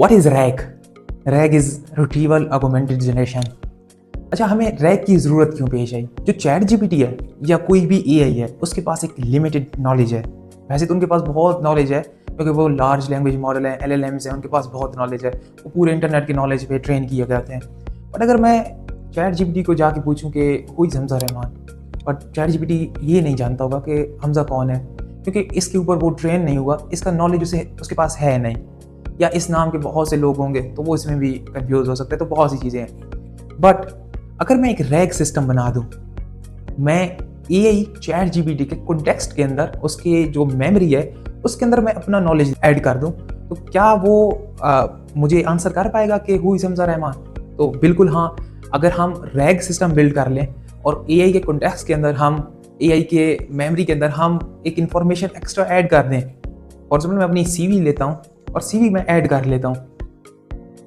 What is rag? Rag is retrieval augmented generation. अच्छा, हमें rag की ज़रूरत क्यों पेश आई? जो चैट जीपीटी है या कोई भी एआई है, उसके पास एक लिमिटेड नॉलेज है। वैसे तो उनके पास बहुत नॉलेज है क्योंकि वो लार्ज लैंग्वेज मॉडल है, एलएलएम्स हैं, उनके पास बहुत नॉलेज है। वो पूरे इंटरनेट की नॉलेज पे ट्रेन किए जाते हैं। बट अगर मैं चैट जीपीटी को जाके पूछूं कि who is Hamza Rahman, but chat GPT ये नहीं जानता होगा कि हमजा कौन है, क्योंकि इसके ऊपर वो ट्रेन नहीं हुआ, इसका नॉलेज उसके पास है नहीं। या इस नाम के बहुत से लोग होंगे तो वो इसमें भी कंफ्यूज हो सकते हैं। तो बहुत सी चीज़ें हैं। बट अगर मैं एक रैग सिस्टम बना दूं, मैं एआई चैट जीपीटी के कॉन्टेक्स्ट के अंदर उसके जो मेमोरी है उसके अंदर मैं अपना नॉलेज ऐड कर दूं, तो क्या वो मुझे आंसर कर पाएगा कि हु इज़ हमजा रहमान? तो बिल्कुल हाँ। अगर हम रैग सिस्टम बिल्ड कर लें और एआई के कॉन्टेक्स्ट के अंदर हम एआई के मेमोरी के अंदर हम एक इंफॉर्मेशन एक्स्ट्रा ऐड कर दें। फॉर एग्जाम्पल मैं अपनी सीवी लेता हूँ और सीवी में ऐड कर लेता हूँ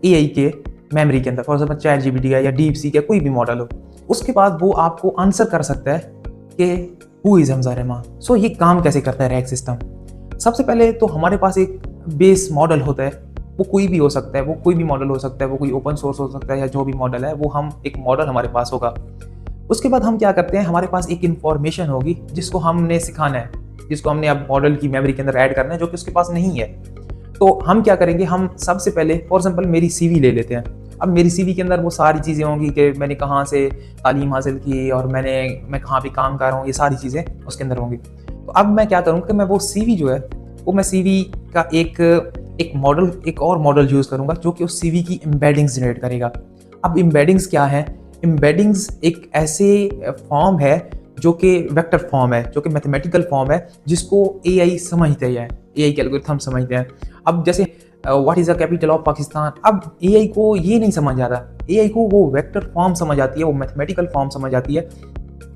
एआई के मेमोरी के अंदर, फॉर एग्जाम्पल चैट जीपीटी का या डीप सीक या कोई भी मॉडल हो, उसके बाद वो आपको आंसर कर सकता है कि हु इज़ हमजा रहमान। सो ये काम कैसे करता है रैग सिस्टम? सबसे पहले तो हमारे पास एक बेस मॉडल होता है, वो कोई भी हो सकता है, वो कोई भी मॉडल हो सकता है, वो कोई ओपन सोर्स हो सकता है या जो भी मॉडल है वो हम एक मॉडल हमारे पास होगा। उसके बाद हम क्या करते हैं, हमारे पास एक इन्फॉर्मेशन होगी जिसको हमने सिखाना है, जिसको हमने अब मॉडल की मेमोरी के अंदर ऐड करना है, जो कि उसके पास नहीं है। तो हम क्या करेंगे, हम सबसे पहले फॉर एग्जाम्पल मेरी सीवी ले लेते हैं। अब मेरी सीवी के अंदर वो सारी चीज़ें होंगी कि मैंने कहाँ से तालीम हासिल की और मैं कहाँ पे काम कर रहा हूँ, ये सारी चीज़ें उसके अंदर होंगी। तो अब मैं क्या करूँगा कि मैं वो सीवी जो है वो मैं सीवी का एक और मॉडल यूज़ करूँगा जो कि उस सीवी की एम्बेडिंग्स जनरेट करेगा। अब एम्बेडिंग्स क्या है? एम्बेडिंग्स एक ऐसे फॉर्म है जो कि वेक्टर फॉर्म है, जो कि मैथमेटिकल फॉर्म है, जिसको एआई समझते हैं, एआई के एल्गोरिथम समझते हैं। अब जैसे what is the capital of Pakistan, अब एआई को ये नहीं समझ आता, एआई को वो वेक्टर फॉर्म समझ आती है, वो मैथमेटिकल फॉर्म समझ आती है।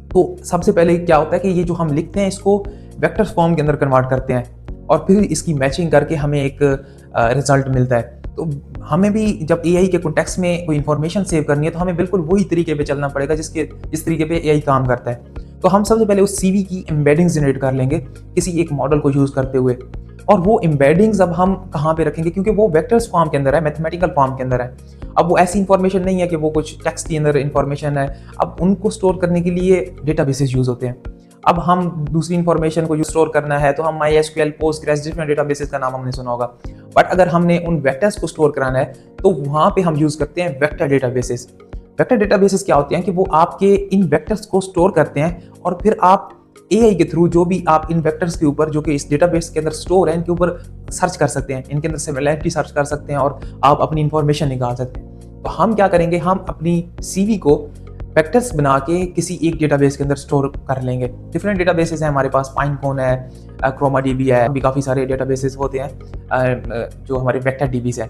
तो सबसे पहले क्या होता है कि ये जो हम लिखते हैं इसको वेक्टर फॉर्म के अंदर कन्वर्ट करते हैं और फिर इसकी मैचिंग करके हमें एक रिजल्ट मिलता है। तो हमें भी जब एआई के कॉन्टेक्स्ट में कोई इन्फॉर्मेशन सेव करनी है तो हमें बिल्कुल वही तरीके पे चलना पड़ेगा जिस तरीके पे एआई काम करता है। तो हम सबसे पहले उस सीवी की एम्बेडिंग्स जनरेट कर लेंगे किसी एक मॉडल को यूज़ करते हुए, और वो एम्बेडिंग्स अब हम कहाँ पे रखेंगे, क्योंकि वो वेक्टर्स फॉर्म के अंदर है, मैथमेटिकल फॉर्म के अंदर है। अब वो ऐसी इंफॉर्मेशन नहीं है कि वो कुछ टेक्स्ट के अंदर इंफॉर्मेशन है। अब उनको स्टोर करने के लिए डेटाबेसेस यूज़ होते हैं। अब हम दूसरी इंफॉर्मेशन को स्टोर करना है तो हम MySQL, पोस्टग्रेस, डिफरेंट डेटाबेसेस का नाम हमने सुना होगा। बट अगर हमने उन वेक्टर्स को स्टोर कराना है तो वहाँ पे हम यूज़ करते हैं वेक्टर डेटाबेसेस। वेक्टर डेटाबेसेस क्या होते हैं कि वो आपके इन वेक्टर्स को स्टोर करते हैं और फिर आप एआई के थ्रू जो भी आप इन वेक्टर्स के ऊपर जो कि इस डेटाबेस के अंदर स्टोर है इनके ऊपर सर्च कर सकते हैं, इनके अंदर सिमिलैरिटी सर्च कर सकते हैं और आप अपनी इंफॉर्मेशन निकाल सकते हैं। तो हम क्या करेंगे, हम अपनी सीवी को वेक्टर्स बना के किसी एक डेटाबेस के अंदर स्टोर कर लेंगे। डिफरेंट डेटाबेसेस हैं हमारे पास, पाइनकोन है, क्रोमाडीबी है, भी काफ़ी सारे डेटाबेसेस होते हैं जो हमारे वेक्टर डीबीज हैं।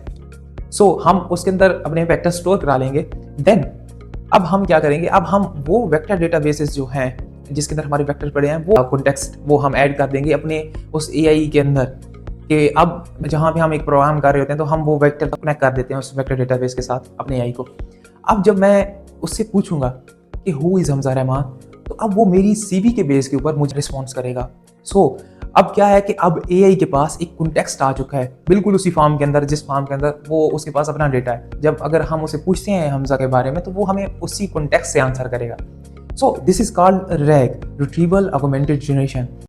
सो हम उसके अंदर अपने वेक्टर स्टोर करा लेंगे। देन अब हम क्या करेंगे, अब हम वो वेक्टर डेटाबेसेस जो हैं जिसके अंदर हमारे वेक्टर पड़े हैं वो कॉन्टेक्स्ट वो हम ऐड कर देंगे अपने उस एआई के अंदर, कि अब जहाँ पे हम एक प्रोग्राम कर रहे होते हैं तो हम वो वेक्टर कनेक्ट कर देते हैं उस वेक्टर डेटाबेस के साथ अपने एआई को। अब जब मैं उससे पूछूंगा कि हु इज़ हमजा रहमान, तो अब वो मेरी सीवी के बेस के ऊपर मुझे रिस्पॉन्स करेगा। सो अब क्या है कि अब एआई के पास एक कॉन्टेक्स्ट आ चुका है, बिल्कुल उसी फॉर्म के अंदर जिस फॉर्म के अंदर वो उसके पास अपना डेटा है। जब अगर हम उसे पूछते हैं हमजा के बारे में तो वो हमें उसी कॉन्टेक्स्ट से आंसर करेगा। So this is called rag, retrieval augmented generation.